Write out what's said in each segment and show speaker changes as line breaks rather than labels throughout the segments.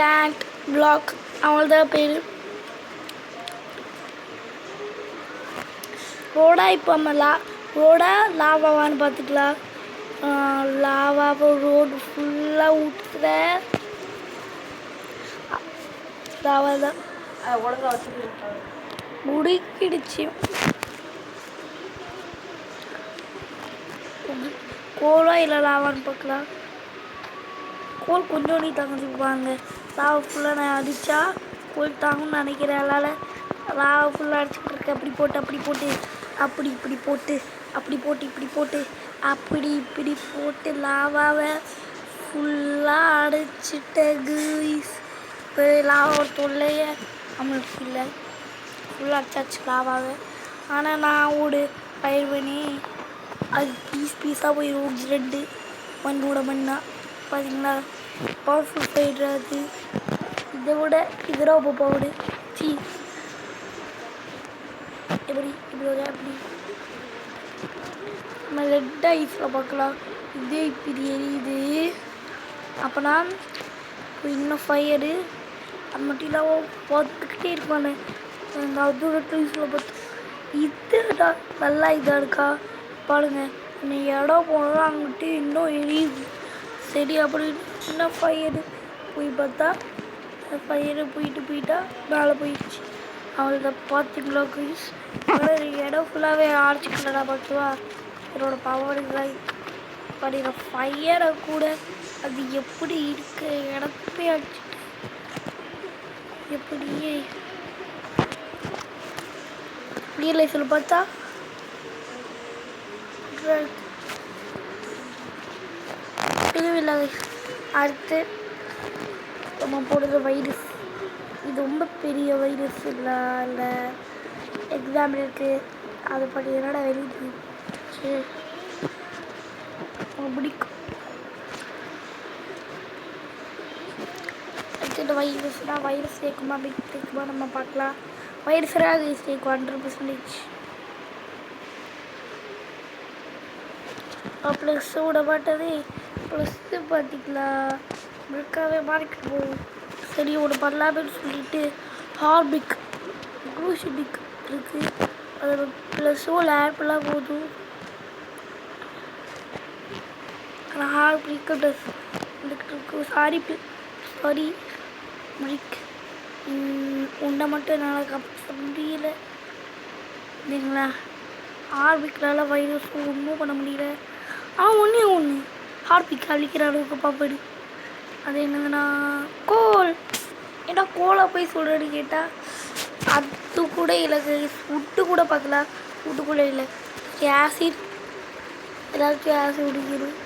Sand black அவங்கள்தான் பேர். ரோடா இப்போ நம்ம ரோடா லாவாவான்னு பார்த்துக்கலாம். லாவாவை ரோடு ஃபுல்லாக ஊற்றுற லாவா தான்
ஒழுங்காக வச்சு
முடிக்கிடுச்சு. கோலா இல்லை லாவான்னு பார்க்கலாம். கோல் கொஞ்சம் நீ தங்கிச்சுப்பாங்க. லாவா ஃபுல்லாக நான் அடித்தா கோல் தாங்கன்னு நினைக்கிறேன். அதனால் லாவா ஃபுல்லாக அடிச்சுக்கிட்டு இருக்கேன். அப்படி போட்டு அப்படி போட்டு அப்படி இப்படி போட்டு அப்படி போட்டு இப்படி போட்டு அப்படி இப்படி போட்டு லாவாவை ஃபுல்லாக அடிச்சிட்டேன் கைஸ். இப்போ லாவா தொல்லையே நம்மளுக்கு இல்லை. ஃபுல்லாக அடிச்சாச்சு லாவாவை. ஆனால் நான் ஒரு பயிர் பண்ணி அது பீஸாக போயிடும். 2 மண்ணோட மண்ணா பார்த்தீங்களா? பவர்ஃபுல் ஃபைட்ரு அது. இதை விட இது ரொம்ப பவுடு. எப்படி அப்படி நம்ம ரெட் ஐஸில் பார்க்கலாம். இதே இப்படி எரியுது. அப்போனா இன்னும் ஃபயரு அது மட்டும் இல்லாமல் பார்த்துக்கிட்டே இருப்பானே. அதோட ஐஸில் பார்த்து இதுடா நல்லா இதாக இருக்கா பாருங்க. இன்னைக்கு இடம் போனோம் அங்கிட்டு இன்னும் எரியுது. சரி அப்படி இன்னும் ஃபயரு போய் பார்த்தா ஃபயரு போயிட்டா மேலே போயிடுச்சு. அவளை பார்த்தீங்களா கைஸ்? இடம் ஃபுல்லாகவே ஆர்ச்சிக்கலடா பார்த்துவா. என்னோட பவர் படிக்கிற ஃபயரை கூட அது எப்படி இருக்கு இடத்துமே அடிச்சுட்டு எப்படியே ரியல் லைஃப்பில் பார்த்தா இதுவில்லை. அடுத்து நம்ம போடுற வைரஸ். இது ரொம்ப பெரிய வைரஸ் இல்லை எக்ஸாம் இருக்குது. அது படி என்னடா வெளியே பிடிக்கும். அடுத்து வைரஸ்னால் வைரஸ் சேர்க்குமா பிக் சேர்க்குமா நம்ம பார்க்கலாம். வைரஸாக அது சேர்க்கும் 100%. ப்ளஸ்ஸு விட மாட்டது. ப்ளஸ்ஸு பார்த்திங்களா பிரிக்காகவே மாறிக்கிட்டு போகும். சரி ஒன்று பண்ணலாமேன்னு சொல்லிட்டு ஹார்பிக் க்ளூஷிபிக் இருக்குது. அது ப்ளஸ்ஸும் லேப்லாம் போதும். ஆனால் ஹார்பிக்கு ப்ளஸ் வந்துக்கிட்டு இருக்கு. சாரி பிரிக் உண்டை மட்டும் என்னால் காப்பாற்ற முடியல இல்லைங்களா? ஹார்பிக்னால வைரஸ் ஒன்றும் பண்ண முடியல. ஒன்று ஹார்பிக் அழிக்கிற அளவுக்கு பாப்பாடு. அது என்னதுன்னா கோல். ஏன்னா கோலை போய் சொல்கிறேன்னு கேட்டால் அது கூட இல்லை. ஃபுட்டு கூட பார்க்கலாம். ஃபுட்டு கூட இல்லை. ஆசிட் ஏதாச்சும் ஆசிட் குடிக்கணும்.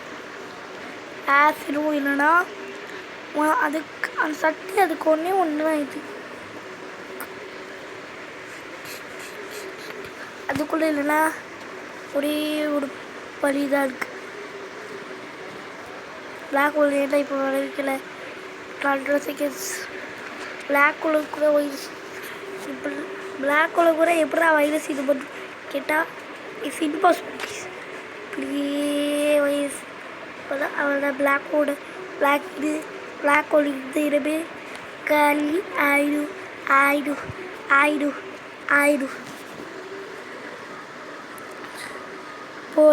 ஆசிடும் இல்லைன்னா அதுக்கு அந்த சக்தி அதுக்கு ஒன்று தான் இது. அதுக்குள்ளே இல்லைன்னா ஒரே ஒரு பலி தான் இருக்குது. பிளாக் ஹோல் ஏன்டா இப்போ வளர்க்கல 12 செகண்ட்ஸ். பிளாக் ஹோலுக்கு கூட வைரஸ் இப்படி பிளாக் ஹோலுக்கு கூட எப்படா வைரஸ் இது பண்ணு கேட்டால் இட்ஸ் இம்பாசிபிள். இப்படியே வைரஸ் இப்போதான் அவளோட பிளாக் ஹோல் இது இடமே காலி ஆயிடும். இப்போ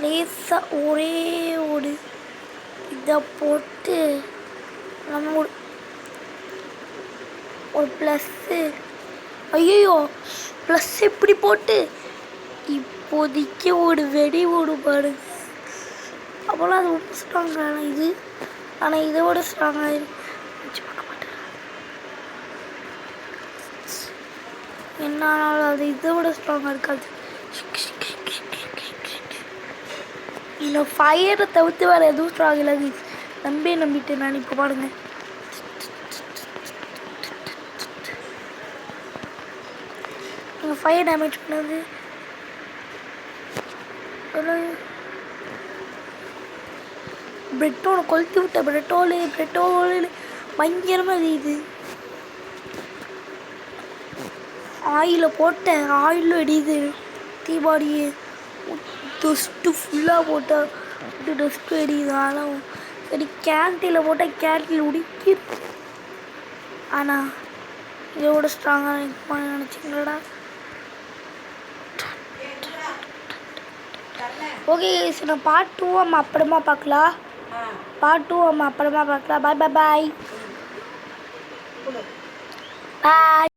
லேசாக ஒரே ஒரு இதை போட்டு நம்ம ஒரு ப்ளஸ்ஸு ஐயோ ப்ளஸ் இப்படி போட்டு இப்போதைக்கு ஒரு வெடி ஓடு பாருங்க. அப்போலாம் அது ரொம்ப ஸ்ட்ராங்கான இது. ஆனால் இதை விட ஸ்ட்ராங்காக வச்சு பார்க்க மாட்டேன். என்ன ஆனாலும் அது இதை விட ஸ்ட்ராங்காக இருக்காது. இந்த ஃபயரை தவிர்த்து வேறு எதுவும் ஸ்ட்ராங் இல்லை. நம்பிட்டு நான் இப்போ பாருங்க. நீங்கள் ஃபயர் டேமேஜ் பண்ணது பிரெட்டோலை கொளுத்தி விட்ட பிரெட்டோல் பயங்கரமாக இது. ஆயிலில் போட்டேன். ஆயிலும் எரியுது. தீபாவளியே டஸ்ட்டு ஃபுல்லாக போட்டால் டஸ்ட்டு எரியுது. ஆனால் சரி கேன்டீனில் போட்டால் கேன்டீன் உடிக்கி. ஆனால் இதோட ஸ்ட்ராங்காக இருக்குமான்னு நினச்சிங்களா? ஓகே சார், நான் பார்ட் 2 நம்ம அப்புறமா பார்க்கலாம். பார்ட் 2 நம்ம அப்புறமா பார்க்கலாம். பாய் பாய் பாய் பாய்.